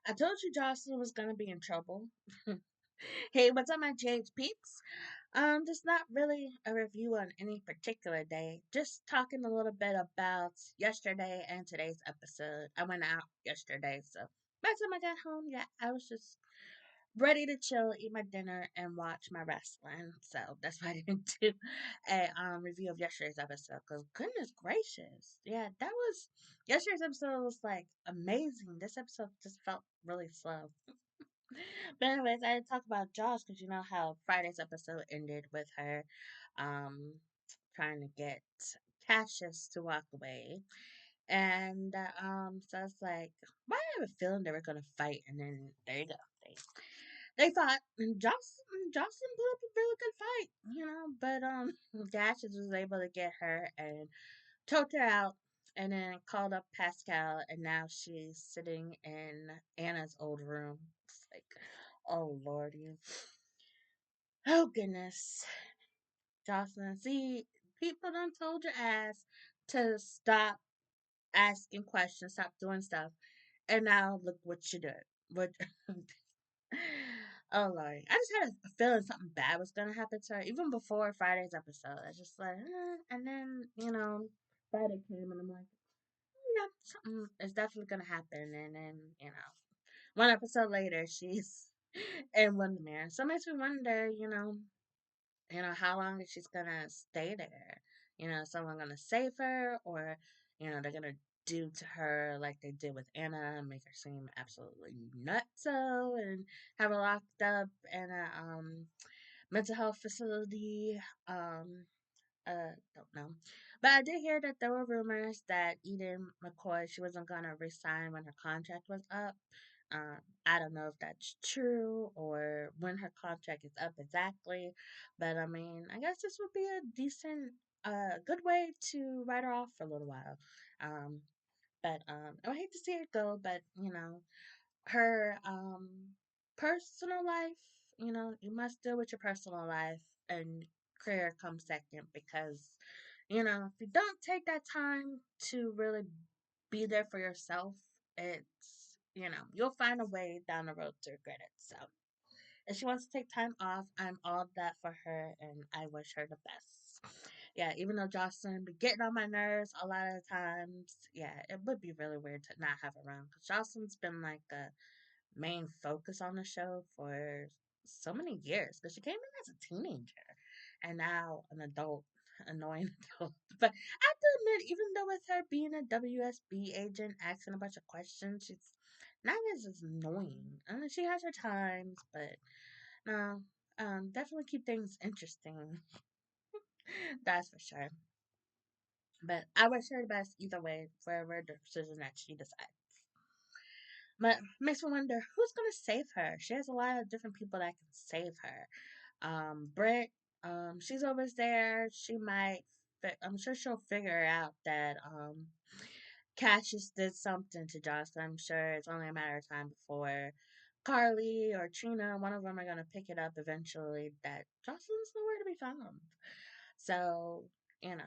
I told you Josslyn was gonna be in trouble. Hey, what's up, my GH peeps? Just not really a review on any particular day. Just talking a little bit about yesterday and today's episode. I went out yesterday, so by the time I got home, yeah, I was just ready to chill, eat my dinner, and watch my wrestling. So that's why I didn't do a review of yesterday's episode. Cause goodness gracious, yeah, that was yesterday's episode was like amazing. This episode just felt really slow. But anyways, I didn't talk about Josh because you know how Friday's episode ended with her um trying to get Cassius to walk away. And so it's like, why I have a feeling they were gonna fight and then there you go. They fought and Josslyn put up a really good fight, you know, but Cassius was able to get her and choked her out and then called up Pascal and now she's sitting in Anna's old room. It's like, oh lordy. Oh goodness. Josslyn, see, people done told your ass to stop asking questions, stop doing stuff. And now look what you did. What oh lord. I just had a feeling something bad was gonna happen to her. Even before Friday's episode. I was just like, and then, Friday came and I'm like, something is definitely gonna happen and then, one episode later she's in Windermere. So it makes me wonder, how long is she's gonna stay there? Is someone gonna save her or, they're gonna do to her like they did with Anna and make her seem absolutely nutso and have her locked up in a mental health facility. Don't know. But I did hear that there were rumors that Eden McCoy she wasn't gonna resign when her contract was up. Um, I don't know if that's true or when her contract is up exactly, but I mean, I guess this would be a decent, good way to write her off for a little while. Um, but I would hate to see it go, but her personal life, you must deal with your personal life and career comes second because if you don't take that time to really be there for yourself, it's you'll find a way down the road to regret it. So if she wants to take time off, I'm all that for her and I wish her the best. Yeah, even though Josslyn be getting on my nerves a lot of the times, yeah, it would be really weird to not have her around because Josslyn's been like a main focus on the show for so many years because she came in as a teenager and now an adult, annoying adult. But I have to admit, even though with her being a WSB agent asking a bunch of questions, she's not as annoying. I mean, she has her times, but no, definitely keep things interesting. That's for sure. But I wish her the best either way, wherever decision that she decides. But makes me wonder who's gonna save her. She has a lot of different people that can save her. Britt, she's over there. She might. I'm sure she'll figure out that Cassius did something to Josh. I'm sure it's only a matter of time before Carly or Trina, one of them are gonna pick it up eventually. That Jocelyn's nowhere to be found. So you know,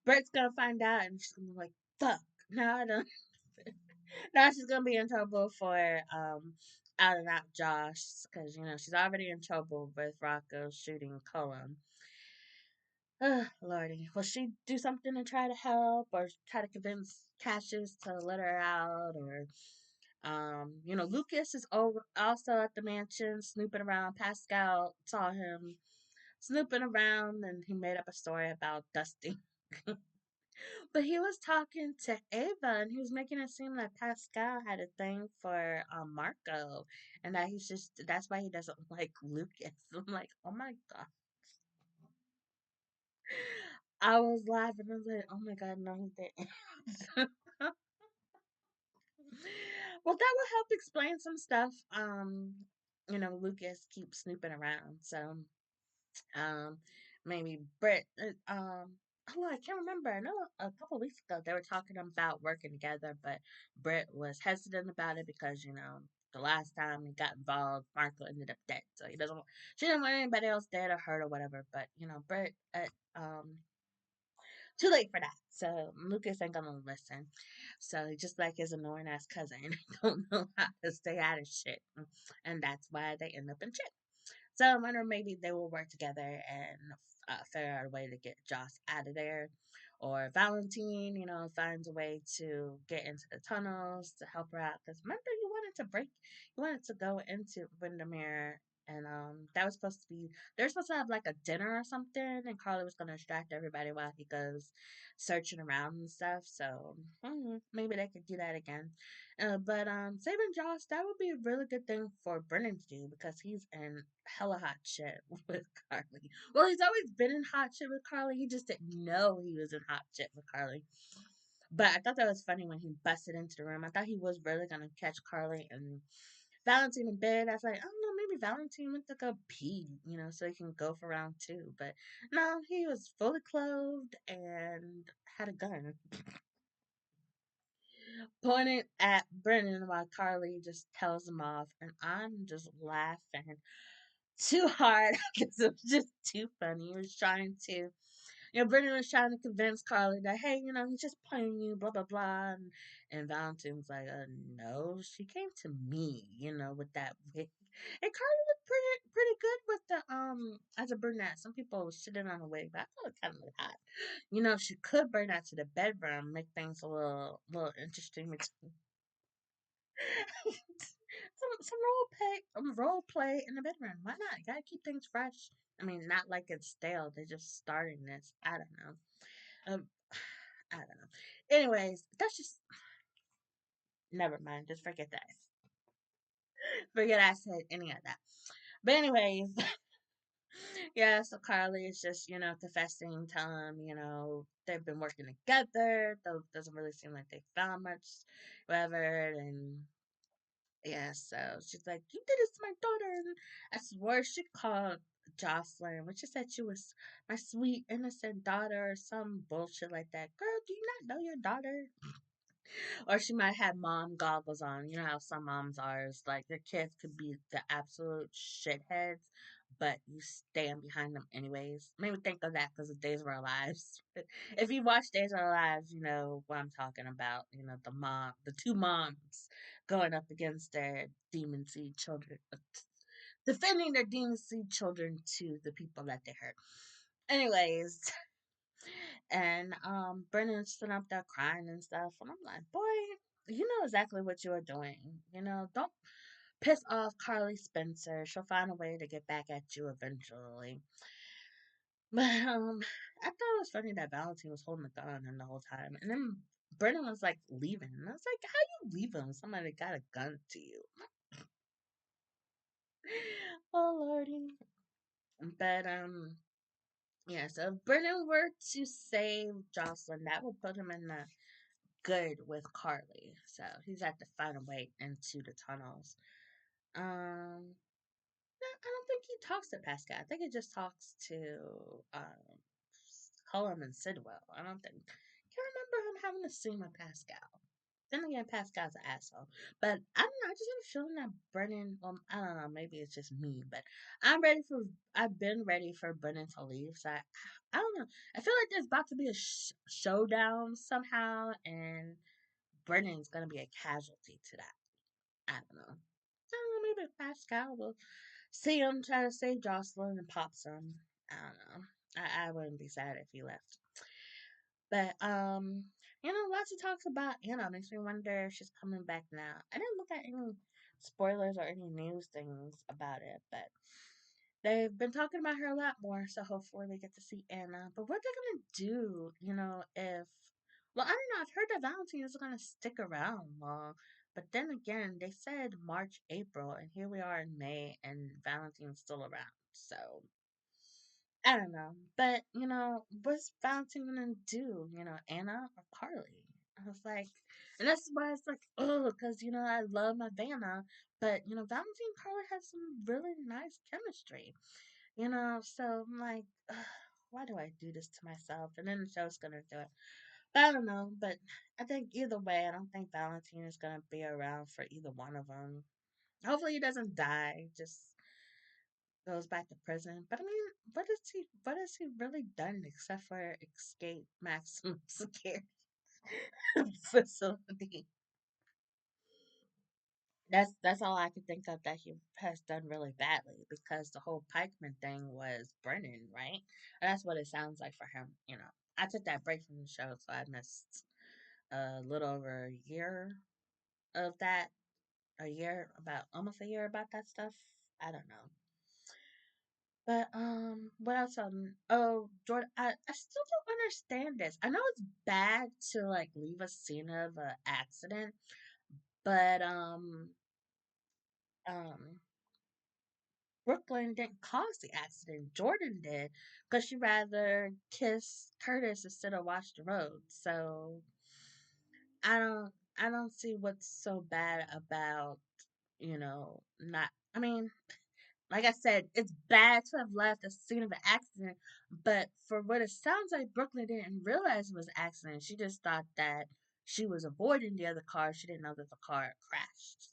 Britt's gonna find out, and she's gonna be like, "Fuck." Now I don't. Now she's gonna be in trouble for out and out Josh because she's already in trouble with Rocco shooting Cullen. Lordy, will she do something to try to help or try to convince Cassius to let her out or? Lucas is over also at the mansion snooping around. Pascal saw him snooping around and he made up a story about Dusty. But he was talking to Ava and he was making it seem like Pascal had a thing for Marco and that that's why he doesn't like Lucas. I'm like, oh my god. I was laughing. I was like, oh my god, no, he didn't. Well, that will help explain some stuff. Lucas keeps snooping around. So, um, maybe Britt, oh, I can't remember. I know a couple weeks ago they were talking about working together, but Britt was hesitant about it because the last time he got involved, Marco ended up dead, so she didn't want anybody else dead or hurt or whatever. But Britt, Too late for that. So Lucas ain't gonna listen. So he just like his annoying ass cousin, don't know how to stay out of shit, and that's why they end up in shit. So I wonder maybe they will work together and figure out a way to get Joss out of there. Or Valentin, finds a way to get into the tunnels to help her out. Because remember, you wanted to go into Windermere, and that was supposed to be, they're supposed to have like a dinner or something, and Carly was going to distract everybody while he goes searching around and stuff. So maybe they could do that again. But saving Josh, that would be a really good thing for Brennan to do because he's in hella hot shit with Carly. Well, he's always been in hot shit with Carly. He just didn't know he was in hot shit with Carly. But I thought that was funny when he busted into the room. I thought he was really gonna catch Carly and Valentin in bed. I was like, I don't know, maybe Valentin went to go pee, so he can go for round two. But no, he was fully clothed and had a gun pointed at Brennan while Carly just tells him off, and I'm just laughing too hard because it was just too funny. He was trying to, Brennan was trying to convince Carly that, hey, he's just playing you, blah, blah, blah. And Valentin was like, no, she came to me, with that wig. And Carly looked pretty good with the, as a brunette. Some people was sitting on a wig, but I thought it kind of looked hot. She could bring that to the bedroom, make things a little interesting some role play in the bedroom. Why not? You gotta keep things fresh. I mean, not like it's stale. They're just starting this. I don't know. I don't know. Anyways, that's just never mind. Just forget that. Forget I said any of that. But anyways, yeah. So Carly is just confessing, telling him they've been working together. Though it doesn't really seem like they found much, whatever. And yeah, so she's like, "You did this to my daughter." And I swear she called Josslyn, which she said she was my sweet, innocent daughter or some bullshit like that. Girl, do you not know your daughter? Or she might have mom goggles on. You know how some moms are. It's like their kids could be the absolute shitheads, but you stand behind them anyways. Made me think of that because of Days of Our Lives. If you watch Days of Our Lives, you know what I'm talking about. The two moms going up against their demon seed children, defending their demon seed children to the people that they hurt. Anyways, and Brennan stood up there crying and stuff, and I'm like, boy, you know exactly what you are doing. Don't piss off Carly Spencer. She'll find a way to get back at you eventually. But I thought it was funny that Valentin was holding the gun in the whole time, and then Brennan was like leaving. And I was like, how you leaving? Somebody got a gun to you. Oh lordy. But yeah, so if Brennan were to save Josslyn, that would put him in the good with Carly. So he's had to find a way into the tunnels. No, I don't think he talks to Pascal. I think he just talks to Cullum and Sidwell. I don't think. Can't remember him having a scene with Pascal. Then again, Pascal's an asshole. But I don't know. I just have a feeling that Brennan. Well, I don't know. Maybe it's just me, but I'm ready for. I've been ready for Brennan to leave. So I don't know. I feel like there's about to be a showdown somehow, and Brennan's gonna be a casualty to that. I don't know. I don't know. Maybe Pascal will see him try to save Josslyn and pop some. I don't know. I wouldn't be sad if he left. But lots of talks about Anna makes me wonder if she's coming back now. I didn't look at any spoilers or any news things about it, but they've been talking about her a lot more, so hopefully we get to see Anna. But what they're gonna do, if well, I don't know, I've heard that Valentine is gonna stick around long. But then again, they said March, April, and here we are in May and Valentine's still around. So I don't know. But, what's Valentine gonna do? Anna or Carly? I was like, and that's why it's like, oh, because, I love my Vanna, but, Valentine and Carly have some really nice chemistry, so I'm like, ugh, why do I do this to myself? And then the show's gonna do it. But I don't know, but I think either way, I don't think Valentine is gonna be around for either one of them. Hopefully he doesn't die. Just goes back to prison. But I mean, what has he really done except for escape maximum security facility? That's all I can think of that he has done really badly because the whole Pikeman thing was Brennan, right? And that's what it sounds like for him. I took that break from the show, so I missed a little over a year of that. A year, about almost a year about that stuff. I don't know. But what else? Oh, Jordan, I still don't understand this. I know it's bad to like leave a scene of an accident, but um, Brooklyn didn't cause the accident. Jordan did, because she rather kiss Curtis instead of watch the road. So I don't, I don't see what's so bad about not. I mean, like I said, it's bad to have left the scene of an accident, but for what it sounds like, Brooklyn didn't realize it was an accident. She just thought that she was avoiding the other car. She didn't know that the car crashed.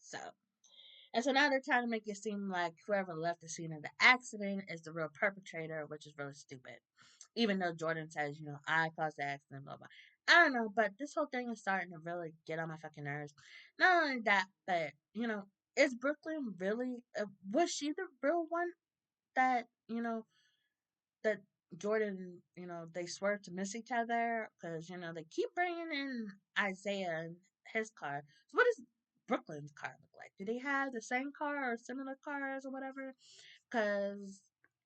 And so now they're trying to make it seem like whoever left the scene of the accident is the real perpetrator, which is really stupid. Even though Jordan says, I caused the accident, blah, blah. I don't know, but this whole thing is starting to really get on my fucking nerves. Not only that, but, is Brooklyn really, was she the real one that, that Jordan, they swear to miss each other? Because, they keep bringing in Isaiah and his car. So what does Brooklyn's car look like? Do they have the same car or similar cars or whatever? Because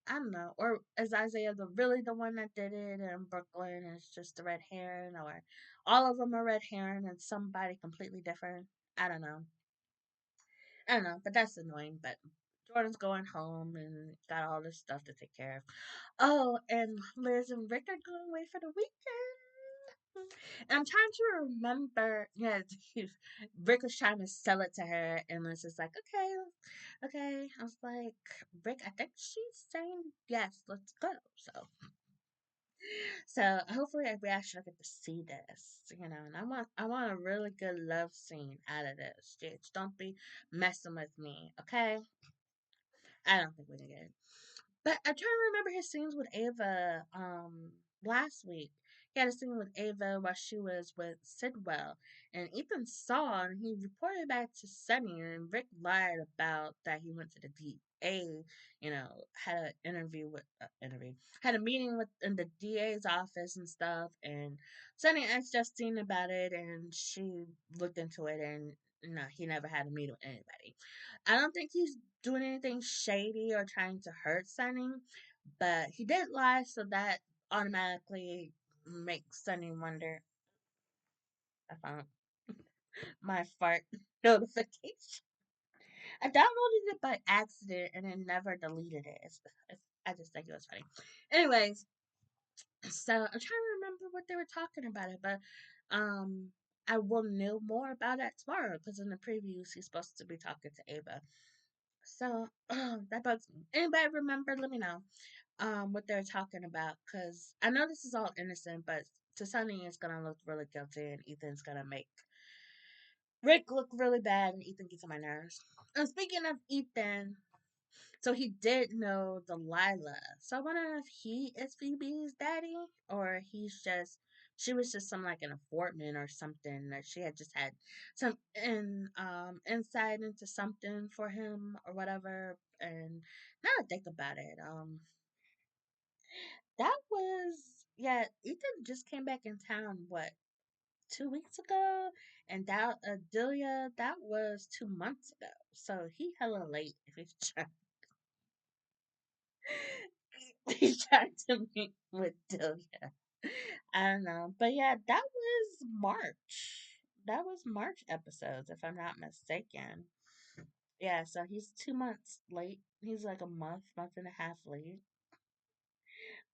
I don't know. Or is Isaiah really the one that did it, and Brooklyn is just the red herring, or all of them are red herring and somebody completely different? I don't know. I don't know, but that's annoying. But Jordan's going home and got all this stuff to take care of. Oh, and Liz and Rick are going away for the weekend. And I'm trying to remember. Yeah, Rick was trying to sell it to her, and Liz is like, okay, okay. I was like, Rick, I think she's saying yes, let's go. So hopefully we actually get to see this, and I want a really good love scene out of this. Just don't be messing with me, okay? I don't think we can get it. But I'm trying to remember his scenes with Ava last week. He had a scene with Ava while she was with Sidwell. And Ethan saw and he reported back to Sunny, and Rick lied about that he went to the DA, had an interview with had a meeting with in the DA's office and stuff, and Sunny asked Justine about it, and she looked into it, and no, he never had a meeting with anybody. I don't think he's doing anything shady or trying to hurt Sunny, but he did lie, so that automatically makes Sunny wonder. I found my fart notification. I downloaded it by accident and then never deleted it. I just think it was funny. Anyways, so I'm trying to remember what they were talking about it, but um, I will know more about that tomorrow because in the previews he's supposed to be talking to Ava. So that bugs me. Anybody remember? Let me know what they're talking about, because I know this is all innocent, but to Sunny it's gonna look really guilty, and Ethan's gonna make Rick look really bad, and Ethan gets on my nerves. And speaking of Ethan, so he did know Delilah. So I wonder if he is Phoebe's daddy, or she was just some like an informant or something, that she had just had some insight into something for him or whatever. And now I think about it, that was, yeah, Ethan just came back in town, what, 2 weeks ago? And that Delia, that was 2 months ago. So he hella late if he's trying he's trying to meet with Delia. I don't know. But yeah, that was March. That was March episodes, if I'm not mistaken. Yeah, so he's 2 months late. He's like a month and a half late.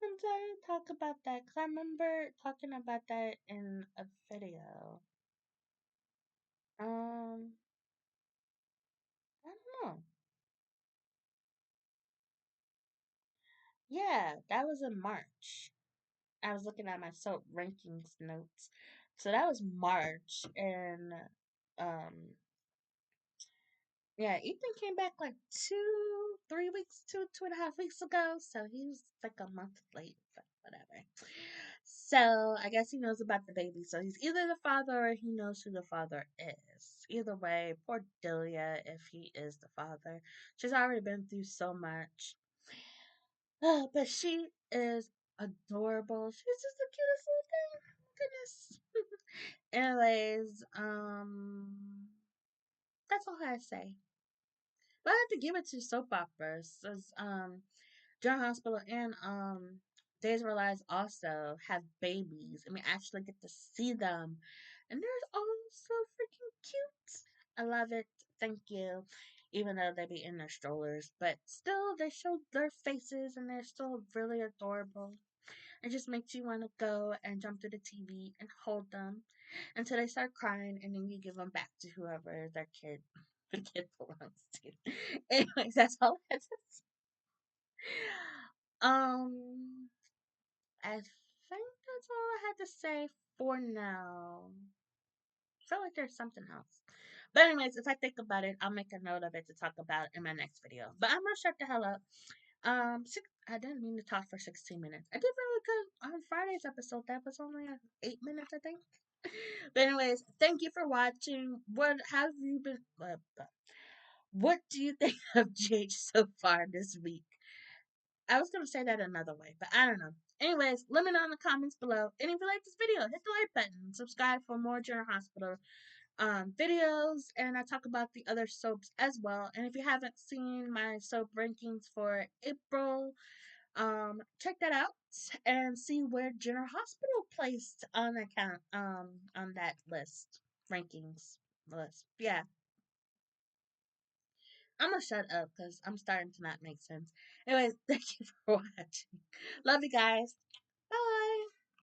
I'm trying to talk about that because I remember talking about that in a video. Um, I don't know. Yeah, that was in March. I was looking at my soap rankings notes. So that was March, and um Yeah, Ethan came back like 2, 3 weeks, 2.5 weeks ago. So he was like a month late, but whatever. So I guess he knows about the baby. So he's either the father or he knows who the father is. Either way, poor Delia, if he is the father. She's already been through so much. But she is adorable. She's just the cutest little thing. Goodness. Anyways, that's all I say. But I have to give it to soap operas. Since General Hospital and Days of Our Lives also have babies, and we actually get to see them, and they're all so freaking cute. I love it. Thank you. Even though they be in their strollers, but still they show their faces and they're still really adorable. It just makes you want to go and jump to the TV and hold them until they start crying, and then you give them back to whoever their kid the kid belongs to. Anyways, that's all I had to say. Um, I think that's all I had to say for now. I feel like there's something else. But anyways, if I think about it, I'll make a note of it to talk about in my next video. But I'm gonna shut the hell up. I didn't mean to talk for 16 minutes. I did really good on Friday's episode. That was only 8 minutes, I think. But anyways, thank you for watching. What have you been? What do you think of Jade so far this week? I was gonna say that another way, but I don't know. Anyways, let me know in the comments below. And if you like this video, hit the like button. Subscribe for more General Hospital videos, and I talk about the other soaps as well. And if you haven't seen my soap rankings for April, check that out and see where General Hospital placed on account on that list rankings list. Yeah, I'm gonna shut up because I'm starting to not make sense. Anyways, thank you for watching. Love you guys.